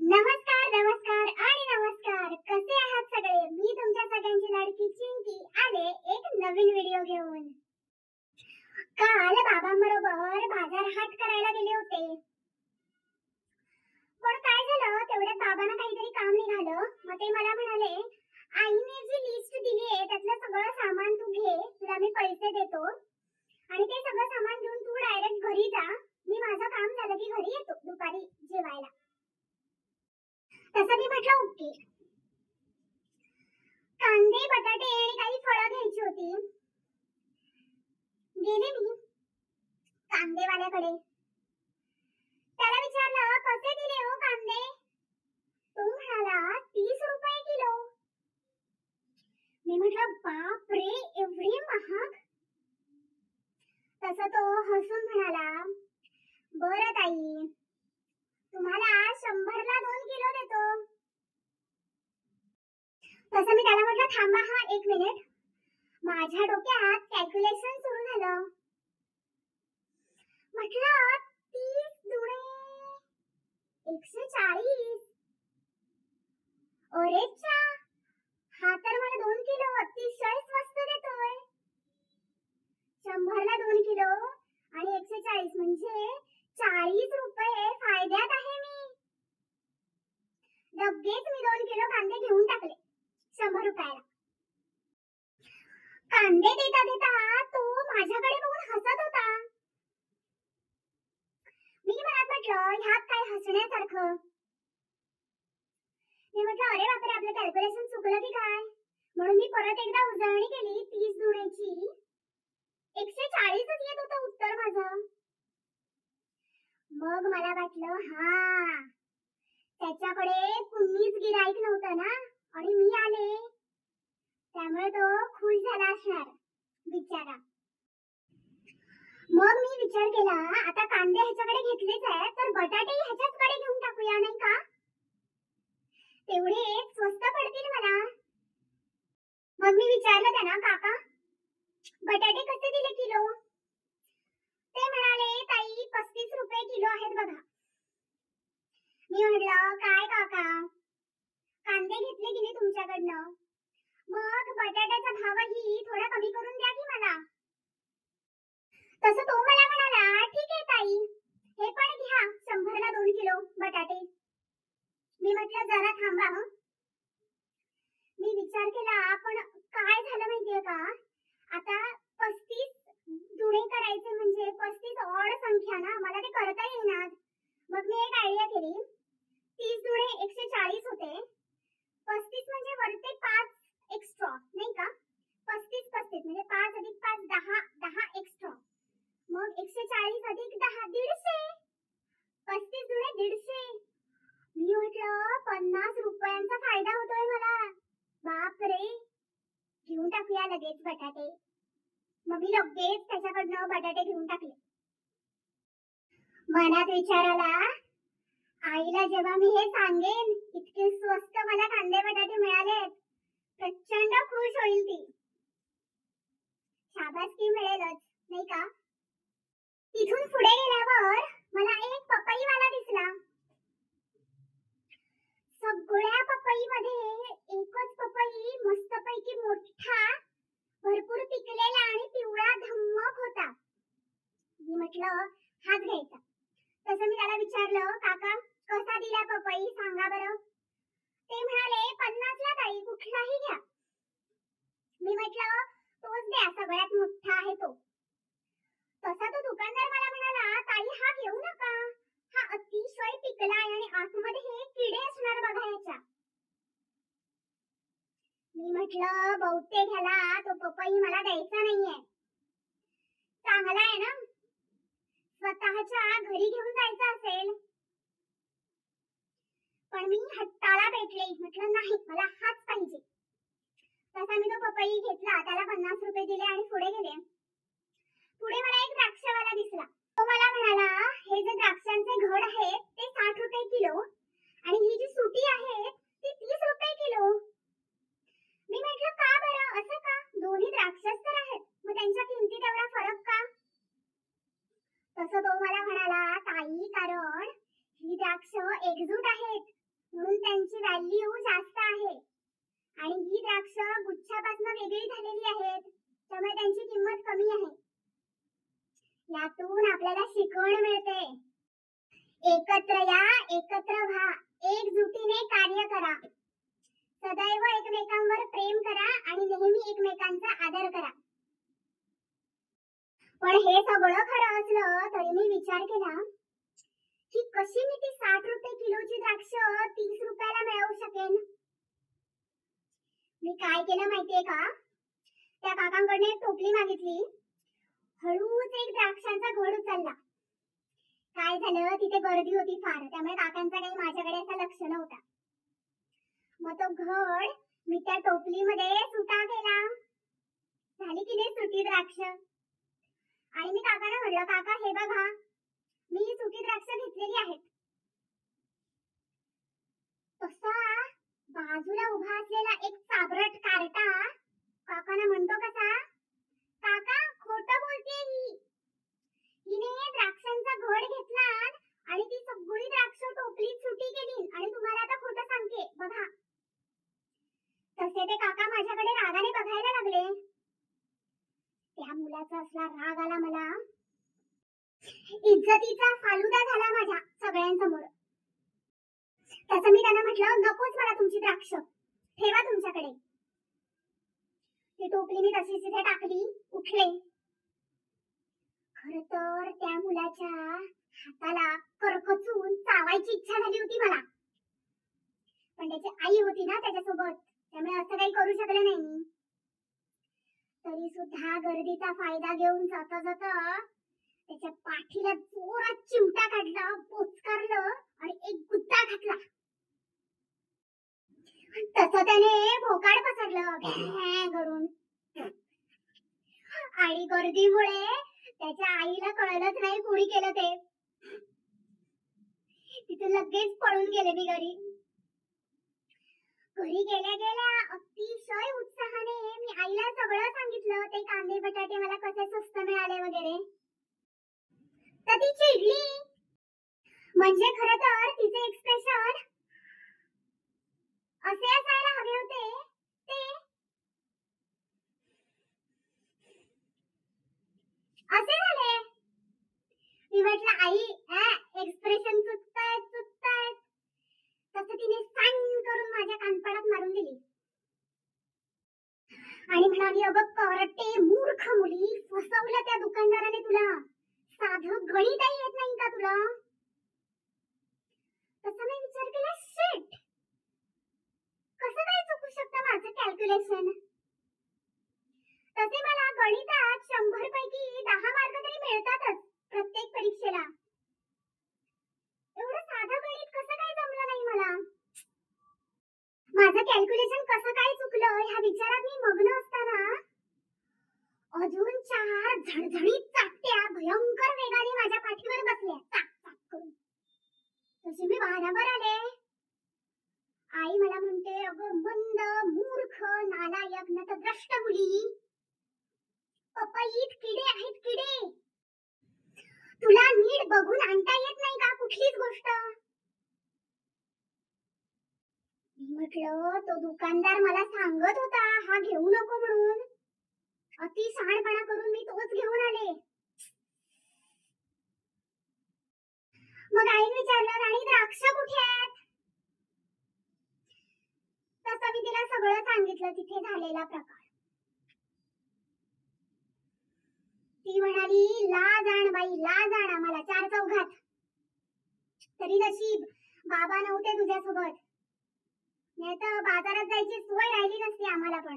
नमस्कार नमस्कार आणि नमस्कार. कसे आहात सगळे? मी तुमच्या सगळ्यांची लाडकी चिंकी आले एक नवीन व्हिडिओ घेऊन. काल बाबांबरोबर बाजार हाट करायला गेले होते. पण काय झालं, तेवढ्यात बाबांना काहीतरी काम निघालं. मग ते मला म्हणाले, आईने जी लिस्ट दिली आहे त्यातलं सगळं सामान तू घे, तुला मी पैसे देतो आणि ते सगळं सामान घेऊन तू डायरेक्ट घरी जा. मी माझं काम झालं की घरी येतो दुपारी जेवायला. तसं मी म्हटलं ओके. कांदे, बटाटे आणि काही फळं घ्यायची होती. गेले मी कांदेवाल्याकडे. त्याला विचारलं, कसे दिले हो कांदे? तो म्हणाला 30 रुपये किलो. मी म्हटलं, बाप रे, एवढे महाग? तसं तो हसून म्हणाला, बरं ताई, तुम्हाला 100ला 2 किलो देतो. तसं मी त्याला म्हटलं, थांबा हा 1 मिनिट. माझ्या डोक्यात कॅल्क्युलेशन सुरू झालं. म्हटलं 30 दुणे 140. अरे चा, हा तर मला 2 किलो अतिशय स्वस्त देतोय. 100ला 2 किलो आणि 140 म्हणजे 40 रुपये फायद्यात आहे मी. लगेच मी 2 किलो कांदे घेऊन टाकले 100 रुपयाला. कांदे देता देता तो माझ्याकडे बघून हसत होता. मी मनात म्हटलं, ह्यात काय हसण्यासारखं? मी म्हटलं, अरे बापरे, आपलं कॅल्क्युलेशन चुकलं की काय? म्हणून मी परत एकदा उजळणी केली 30 दुण्याची. 140च येत होतं उत्तर माझं. मग मला वाटलं, हा, त्याच्याकडे कुणीच गिराईक नव्हतं ना आणि मी आले, त्यामुळे तो खुश झाला असणार बिचारा. मग मी विचार केला, आता कांदे ह्याच्याकडे घेतलेच आहे तर बटाटे ह्याच्याचकडे घेऊन टाकूया, नाही का? तेवढे स्वस्त पडतील मला. मग मी विचारलं त्यांना, काका, बटाटे कसे दिले किलो? ते म्हणाले, ताई 35 रुपये किलो आहेत बघा. मी म्हटलं, काय काका, कांदे घेतले की नाही तुमच्याकडनं, मग बटाट्याचा भावही थोडा कमी करून द्या की मला. तसं तो मला म्हणाला, ठीक आहे ताई, हे पण घ्या 100ला 2 किलो बटाटे. मी म्हटलं, जरा थांबा हं. मी विचार केला, पण काय झालं माहितीये का, आता 35 दुणे करायचे म्हणजे 35 ऑड संख्या ना, मला ते करता येणार. मग मी एक आयडिया केली. 30 दुणे 140 होते. 35 म्हणजे वरते 5 एक्स्ट्रा, नाही का? 35 म्हणजे 5 अधिक 5 10, 10 एक्स्ट्रा. मग 140 अधिक 10 150. 35 दुणे 150. मी म्हटलं, 50 रुपयांचा फायदा होतोय मला. बाप रे, घेऊन टाकूया लगेच बटाटे. मग मी लगेच त्याच्याकडनं बटाटे घेऊन टाकले. मनात विचार आला, आईला जेव्हा मी हे सांगेन इतके स्वस्त मला कांदे बटाटे मिळालेत, प्रचंड खुश होईल ती. शाबासकी मिळेलच, नाही का? तिथून पुढे गेल्यावर मला एक पपईवाला दिसला. सगळ्या पपईमध्ये एकच पपई मस्तपैकी मोठा, भरपूर पिकलेला आणि पिवळा धम्मक होता. मी म्हटलं, हाच घ्यायचा. तसं मी त्याला विचारलं, काका, कसा दिला पपई सांगा बरं? ते म्हणाले, 50ला ताई, कुठलाही घ्या. मी म्हटलं, तोच द्या, सगळ्यात मोठा आहे तो. तसा तो दुकानदार मला म्हणाला, ताई हा घेऊ नका, हा अतिशय पिकला आहे आणि आतमध्ये हे किडे असणार बघा ह्याच्या. मी म्हटलं, बहुतेक ह्याला तो पपई मला द्यायचा नाहीये. चांगला आहे ना, स्वतःच्या घरी घेऊन जायचं असेल. पण मी हट्टाला पेटले. म्हटलं, नाही, मला हाच पाहिजे. तसा मी तो पपई घेतला, त्याला 50 रुपये दिले आणि पुढे गेले. पुढे मला एक द्राक्षवाला दिसला. तो मला म्हणाला, हे जे द्राक्षांचे घड आहेत ते 60 रुपये किलो आणि ही जी सुटी आहे ती 30 रुपये किलो. मी म्हटलं, का बरं, असं का? दोन्ही द्राक्षच तर आहेत, मग त्यांच्या किमतीत एवढा फरक का? तसं तो मला म्हणाला, ताई, कारण ही द्राक्ष एकजूट आहेत व्हॅल्यू जास्त आहे आणि ही द्राक्ष गुच्छापासून वेगळी झालेली आहेत, त्यामुळे त्यांची किंमत कमी आहे. यातून आपल्याला शिकवण मिळते. एकत्र या, एकत्र व्हा, एकजुटीने कार्य करा, सदैव एकमेकांवर प्रेम करा आणि नेहमी एकमेकांचा आदर करा. पण हे सगळं खरं असलं तरी मी विचार केला की कशी मी ती 60 रुपये किलोची द्राक्ष 30 रुपयाला मिळवू शकेन. मी काय केलं माहितीये का, त्या काकांकडे एक टोपली मागितली. हळूच एक द्राक्षांचा घड उचलला. काय झालं, तिथे गर्दी होती फार, त्यामुळे काकांचा काही माझ्याकडे असं लक्ष नव्हता. मग तो घड मी त्या टोपलीमध्ये सुटा केला. झाली की नाही सुटी द्राक्ष. आणि मी काकांना म्हटलं, काका हे बघा, मी सुटी द्राक्ष घेतलेली आहेत. तसा बाजूला उभा असलेला एक चाबरट कार्टा काकांना म्हणतो कसा, काका खोटं बोलते ही, हिने द्राक्षांचा घड घेतला आणि ती सगळी द्राक्ष टोपलीत सुटी केली आणि तुम्हाला आता खोटं सांगते बघा. तसे ते काका माझ्याकडे रागाने बघायला लागले. त्या मुलाचा असला राग आला मला, इज्जतीचा फालुदा झाला माझ्या सगळ्यांसमोर. तसं मी त्यांना म्हटलं, नकोच मला तुमची द्राक्ष, ठेवा तुमच्याकडे. ती टोपली मी तशीच तिथे टाकली, उठले. खर तर त्या मुलाच्या हाताला करकचून चावायची इच्छा झाली होती मला, पण त्याची आई होती ना त्याच्यासोबत, त्यामुळे असं काही करू शकले नाही मी. तरी सुद्धा गर्दीचा फायदा घेऊन जाता जाता त्याच्या पाठीला जोरात चिमटा काढला, पोचकारलं आणि एक गुद्दा घातला. तसं त्याने भोकाड पसरलं भॅं करून. आणि गर्दीमुळे त्याच्या आईला कळलंच नाही कोणी केलं ते. तिथे लगेच पळून गेले मी घरी. घरी गेल्या गेल्या अतिशय उत्साहाने मी आईला सगळं सांगितलं, ते कांदे बटाटे मला कसे स्वस्त मिळाले वगैरे. तर ती चिडली. म्हणजे खरं तर तिचे एक्सप्रेशन असे असायला हवे होते, ते असे झाले. मी म्हटलं, आई एक्सप्रेशन चुकतायत. तसं तिने सान करून माझ्या कानपडात मारून दिली आणि म्हणाली, अगं करटे मूर्ख मुली, फसवलं त्या दुकानदाराने तुला, साधं गणितही येत नाही का तुला. तसं मी विचार केला, शिट, कसं काय चुकू शकतं माझं कॅल्क्युलेशन. तसे मला गणितात 100 पैकी 10 मार्क तरी मिळतातच प्रत्येक परीक्षेला. एवढं साधं गणित कसं काय जमलं नाही मला. माझं कॅल्क्युलेशन कसं काय चुकलं ह्या विचारात मी मग्न असताना अजून 4 झणझणीत चाकट्या भयंकर वेगाने माझ्या पाठीवर बसल्या, चाक चाक करून. तशी मी वाहनावर आले. आई मला म्हणते, अगं मंद, मूर्ख, नालायक, नतद्रष्ट मुली, पपईत किडे आहेत किडे. तुला नीट बघून आणता येत नाही का कुठलीच गोष्ट. म्हटलं, तो दुकानदार मला सांगत होता हा घेऊ नको म्हणून, अति शहाणपणा करून मी तोच घेऊन आले. मग आईने विचारलं, आणि द्राक्ष कुठे आहेत. तसं मी तिला सगळं सांगितलं तिथे झालेला प्रकार. ती म्हणाली, लाज आण बाई, लाज आण आम्हाला 4 चौघात. तरी नशीब बाबा नव्हते तुझ्यासोबत, नाही तर बाजारात जायची सोय राहिली नसती आम्हाला पण.